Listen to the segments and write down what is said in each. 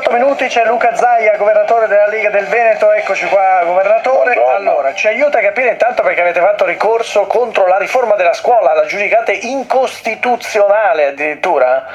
8 minuti, c'è Luca Zaia, governatore della Lega del Veneto. Eccoci qua, governatore. Allora, ci aiuta a capire intanto perché avete fatto ricorso contro la riforma della scuola, la giudicate incostituzionale addirittura?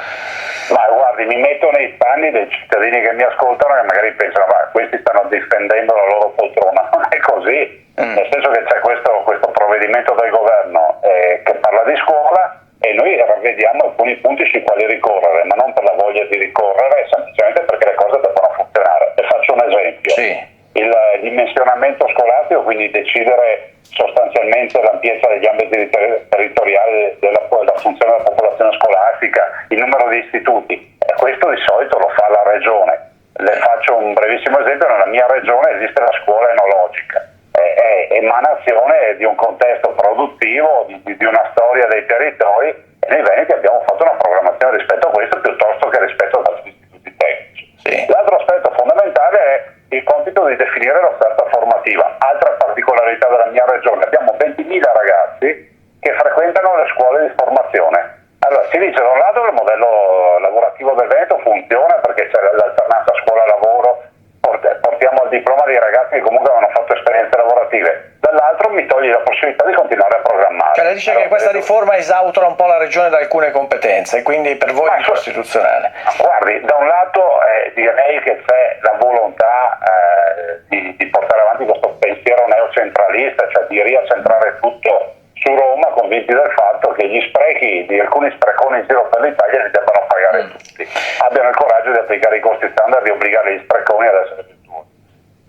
Ma guardi, mi metto nei panni dei cittadini che mi ascoltano e magari pensano, ma questi stanno difendendo la loro poltrona. Non è così, nel senso che c'è questo provvedimento del governo che parla di scuola e noi ravvediamo alcuni punti sui quali ricorrere, ma non per la voglia di ricorrere, semplicemente perché le cose devono funzionare. Le faccio un esempio. Sì. Il dimensionamento scolastico, quindi decidere sostanzialmente l'ampiezza degli ambiti territoriali della funzione della popolazione scolastica, il numero di istituti, questo di solito lo fa la regione. Le faccio un brevissimo esempio: nella mia regione esiste la scuola enologica, è emanazione di un contesto produttivo, di una storia dei territori, e nei Veneti abbiamo fatto una programmazione rispetto a questo piuttosto che rispetto ad altri istituti tecnici. Sì. L'altro aspetto fondamentale è il compito di definire l'offerta formativa. Altra particolarità della mia regione: abbiamo 20.000 ragazzi che frequentano le scuole di formazione. Allora, si dice da un lato che il modello lavorativo del Veneto funziona perché c'è l'alternanza scuola-lavoro, portiamo al diploma dei ragazzi che comunque hanno fatto esperienze lavorative, dall'altro mi toglie la possibilità di continuare a programmare. Cioè lei dice che questa riforma esautora un po' la regione da alcune competenze, quindi per voi è incostituzionale. Guardi, da un lato direi che c'è la volontà di portare avanti questo pensiero neocentralista, cioè di riaccentrare tutto su Roma, convinti del fatto che gli sprechi di alcuni spreconi in giro per l'Italia li debbano pagare tutti, abbiano il coraggio di applicare i costi standard e di obbligare gli spreconi ad essere più duri.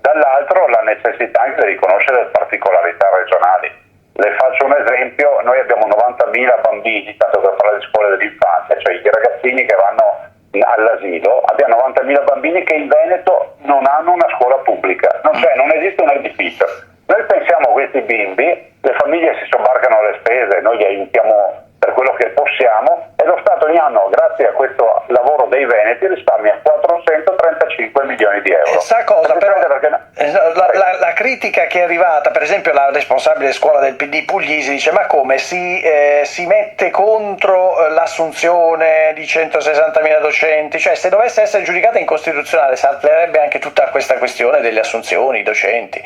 Dall'altro la necessità anche di riconoscere le particolarità regionali. Le faccio un esempio: noi abbiamo 90.000 bambini, tanto per parlare di scuole dell'infanzia, cioè i ragazzini che vanno all'asilo, abbiamo 90.000 bambini che in Veneto non hanno una scuola pubblica, non esiste un edificio. Noi pensiamo a questi bimbi, le famiglie si sobbarcano le spese, noi li aiutiamo per quello che possiamo e lo Stato ogni anno, grazie a questo lavoro dei Veneti, risparmia 435 milioni di euro. Sa cosa però? La critica che è arrivata, per esempio la responsabile scuola del PD Puglisi dice: ma come si mette contro l'assunzione di 160.000 docenti? Cioè, se dovesse essere giudicata incostituzionale salterebbe anche tutta questa questione delle assunzioni, docenti.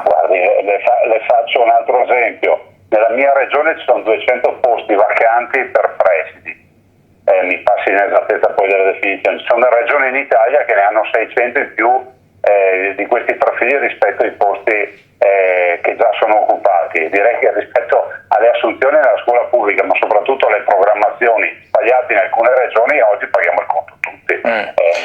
Guardi, le faccio un altro esempio. Nella mia regione ci sono 200 posti vacanti per presidi, mi passi in esattezza poi delle definizioni. Ci sono regioni in Italia che ne hanno 600 in più di questi profili rispetto ai posti che già sono occupati. Direi che rispetto alle assunzioni nella scuola pubblica, ma soprattutto alle programmazioni sbagliate in alcune regioni, oggi paghiamo il conto tutti.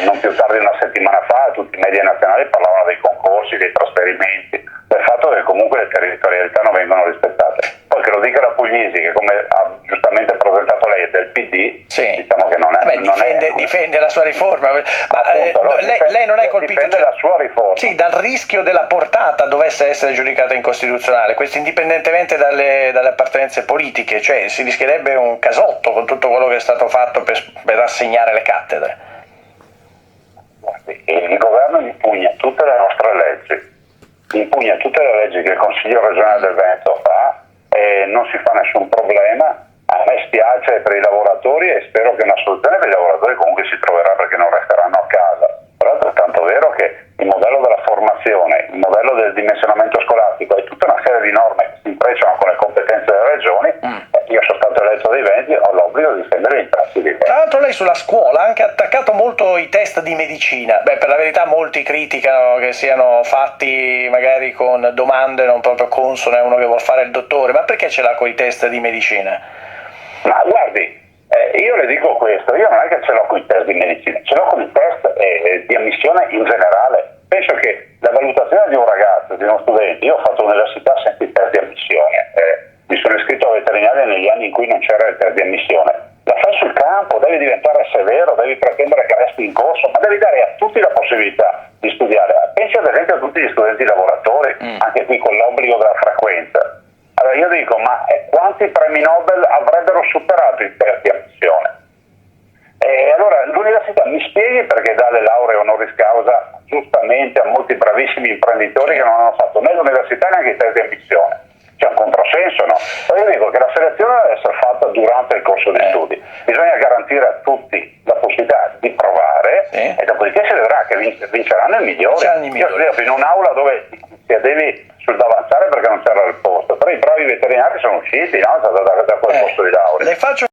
Non più tardi di una settimana fa tutti i media nazionali parlavano dei concorsi, dei trasferimenti, del fatto che comunque le territorialità non vengono rispettate. Poi che lo dica la Puglisi, che come ha giustamente presentato lei è del PD, sì, diciamo che non è... difende la sua riforma, ma appunto, lei non è colpito, difende la sua riforma. Sì, dal rischio della portata dovesse essere giudicata incostituzionale, questo indipendentemente dalle appartenenze politiche, cioè si rischierebbe un casotto con tutto quello che è stato fatto per assegnare le cattedre. Il governo impugna tutte le nostre leggi, impugna tutte le leggi che il Consiglio regionale del Veneto fa e non si fa nessun problema. A me spiace per i lavoratori e spero che una soluzione per i lavoratori comunque si troverà, perché non resteranno a casa. Però è altrettanto vero che il modello della formazione, il modello del dimensionamento scolastico e tutta una serie di norme che si intrecciano con le competenze delle regioni. Io sono stato eletto dai Veneti, ho l'obbligo di difendere gli interessi dei Veneti. Tra l'altro lei sulla scuola ha anche attaccato molto i test di medicina. Per la verità molti criticano che siano fatti magari con domande non proprio consone a uno che vuol fare il dottore, ma perché ce l'ha con i test di medicina? Ma guardi, io le dico questo: io non è che ce l'ho con i test di medicina, ce l'ho con i test di ammissione in generale. Penso che la valutazione di un ragazzo, di uno studente, io ho fatto università senza i test di ammissione, mi sono iscritto a veterinaria negli anni in cui non c'era il test di ammissione. La fai sul campo, devi diventare severo, devi pretendere che resti in corso, ma devi dare a tutti la possibilità di studiare. Pensi ad esempio a tutti gli studenti lavoratori, anche qui con l'obbligo della frequenza. Allora io dico, ma quanti premi Nobel avrebbero superato il test di ammissione? E allora l'università mi spieghi perché dà le lauree honoris causa giustamente a molti bravissimi imprenditori che non hanno fatto né l'università neanche i test di ammissione. C'è un controsenso, no? Ma io dico che la selezione deve essere fatta durante il corso di studi. Bisogna garantire a tutti la possibilità di provare e dopodiché si vedrà che vinceranno i migliori. Io in un'aula dove si devi sul davanzale perché non c'era il posto, però i bravi veterinari sono usciti, no? Da quel posto di laurea. Le faccio